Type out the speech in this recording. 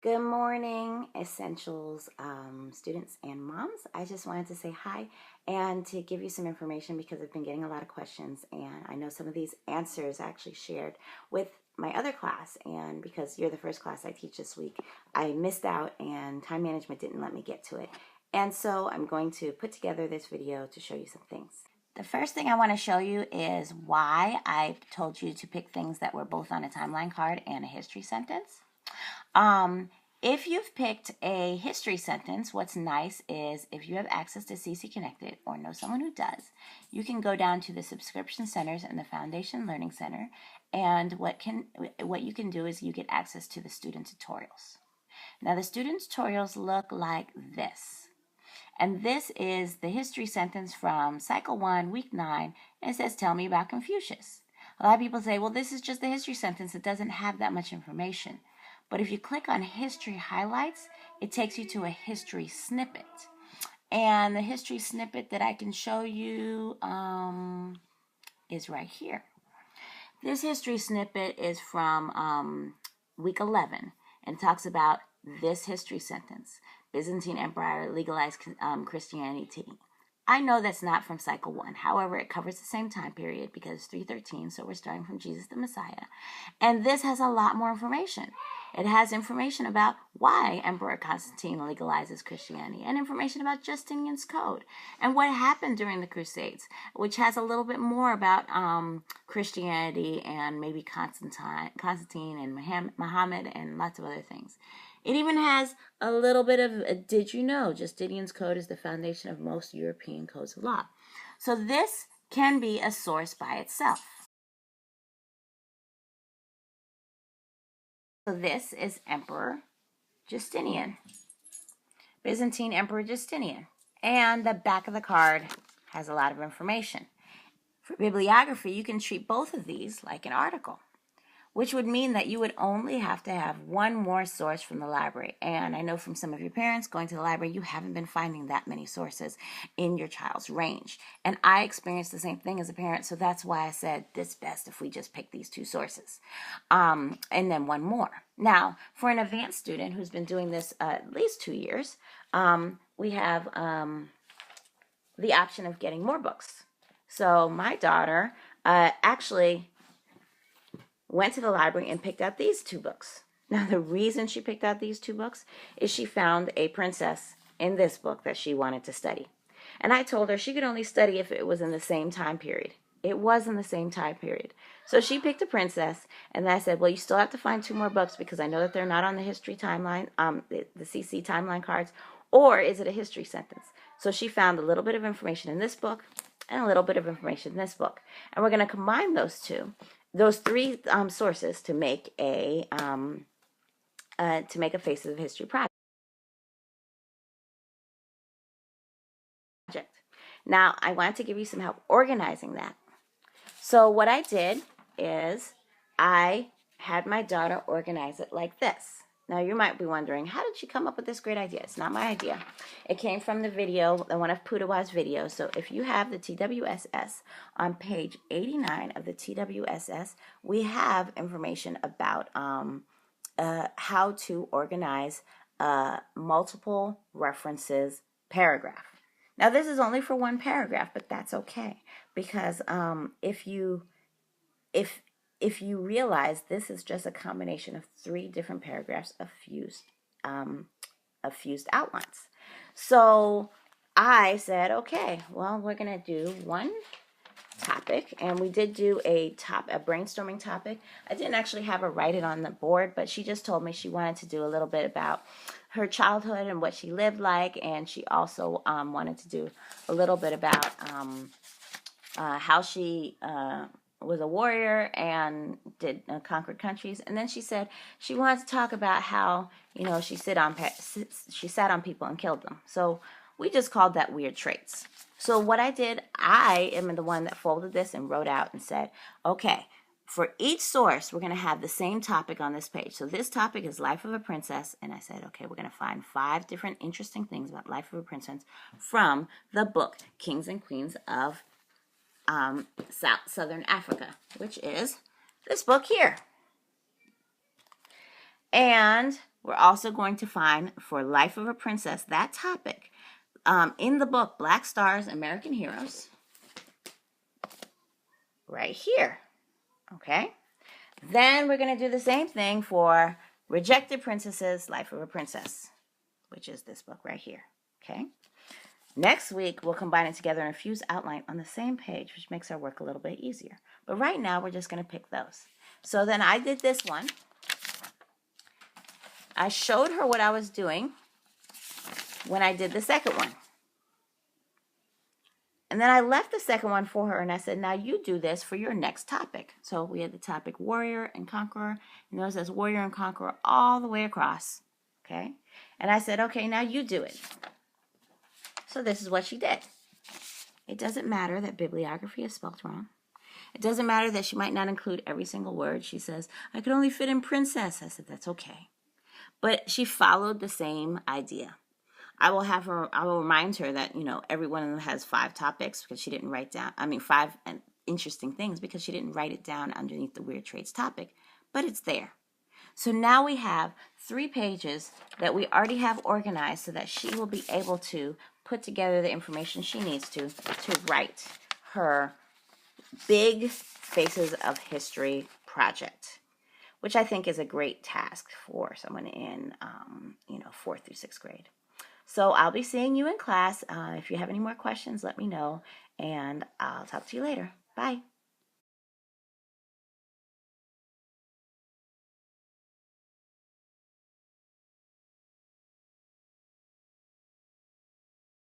Good morning, Essentials students and moms. I just wanted to say hi and to give you some information because I've been getting a lot of questions, and I know some of these answers I actually shared with my other class, and because you're the first class I teach this week, I missed out and time management didn't let me get to it. And so I'm going to put together this video to show you some things. The first thing I want to show you is why I told you to pick things that were both on a timeline card and a history sentence. If you've picked a history sentence, what's nice is if you have access to CC Connected or know someone who does, you can go down to the subscription centers and the Foundation Learning Center, and what you can do is you get access to the student tutorials. Now the student tutorials look like this. And this is the history sentence from Cycle 1, Week 9, and it says, "Tell me about Confucius." A lot of people say, well, this is just the history sentence. It doesn't have that much information. But if you click on History Highlights, it takes you to a history snippet. And the history snippet that I can show you is right here. This history snippet is from week 11 and talks about this history sentence. Byzantine Empire legalized Christianity. I know that's not from Cycle 1. However, it covers the same time period because it's 313, so we're starting from Jesus the Messiah. And this has a lot more information. It has information about why Emperor Constantine legalizes Christianity and information about Justinian's Code and what happened during the Crusades, which has a little bit more about Christianity and maybe Constantine and Muhammad and lots of other things. It even has a little bit of, did you know, Justinian's Code is the foundation of most European codes of law. So this can be a source by itself. So this is Emperor Justinian, Byzantine Emperor Justinian. And the back of the card has a lot of information. For bibliography, you can treat both of these like an article, which would mean that you would only have to have one more source from the library. And I know from some of your parents going to the library, you haven't been finding that many sources in your child's range. And I experienced the same thing as a parent, so that's why I said it's best if we just pick these two sources. And then one more. Now, for an advanced student who's been doing this at least 2 years, we have the option of getting more books. So my daughter actually went to the library and picked out these 2 books. Now, the reason she picked out these 2 books is she found a princess in this book that she wanted to study. And I told her she could only study if it was in the same time period. It was in the same time period. So she picked a princess, and I said, well, you still have to find 2 more books because I know that they're not on the history timeline, the CC timeline cards, or is it a history sentence? So she found a little bit of information in this book and a little bit of information in this book. And we're going to combine those 3 sources to make a Faces of History project. Now, I want to give you some help organizing that. So what I did is I had my daughter organize it like this. Now, you might be wondering, how did she come up with this great idea? It's not my idea. It came from the video, one of Pudawa's videos. So if you have the TWSS, on page 89 of the TWSS, we have information about how to organize a multiple references paragraph. Now, this is only for one paragraph, but that's okay, because if you realize this is just a combination of 3 different paragraphs of fused outlines. So I said, okay, well, we're going to do one topic, and we did do a brainstorming topic. I didn't actually have her write it on the board, but she just told me she wanted to do a little bit about her childhood and what she lived like, and she also wanted to do a little bit about how she was a warrior and did conquered countries. And then she said she wanted to talk about how, you know, she sat on people and killed them. So we just called that weird traits. So what I did, I am the one that folded this and wrote out and said, okay, for each source, we're going to have the same topic on this page. So this topic is Life of a Princess. And I said, okay, we're going to find 5 different interesting things about Life of a Princess from the book Kings and Queens of Southern Africa, which is this book here. And we're also going to find for Life of a Princess, that topic, in the book Black Stars, American Heroes, right here. Okay? Then we're going to do the same thing for Rejected Princesses, Life of a Princess, which is this book right here. Okay? Next week, we'll combine it together in a fused outline on the same page, which makes our work a little bit easier. But right now, we're just going to pick those. So then I did this one. I showed her what I was doing when I did the second one. And then I left the second one for her, and I said, now you do this for your next topic. So we had the topic Warrior and Conqueror, and notice that's Warrior and Conqueror all the way across, okay? And I said, okay, now you do it. So this is what she did. It doesn't matter that bibliography is spelled wrong. It doesn't matter that she might not include every single word. She says, I could only fit in princess. I said, that's okay. But she followed the same idea. I will remind her that, every one of them has 5 topics because she didn't write down, 5 interesting things because she didn't write it down underneath the weird traits topic, but it's there. So now we have 3 pages that we already have organized so that she will be able to put together the information she needs to write her big Faces of History project, which I think is a great task for someone in, 4th through 6th grade. So I'll be seeing you in class. If you have any more questions, let me know, and I'll talk to you later. Bye.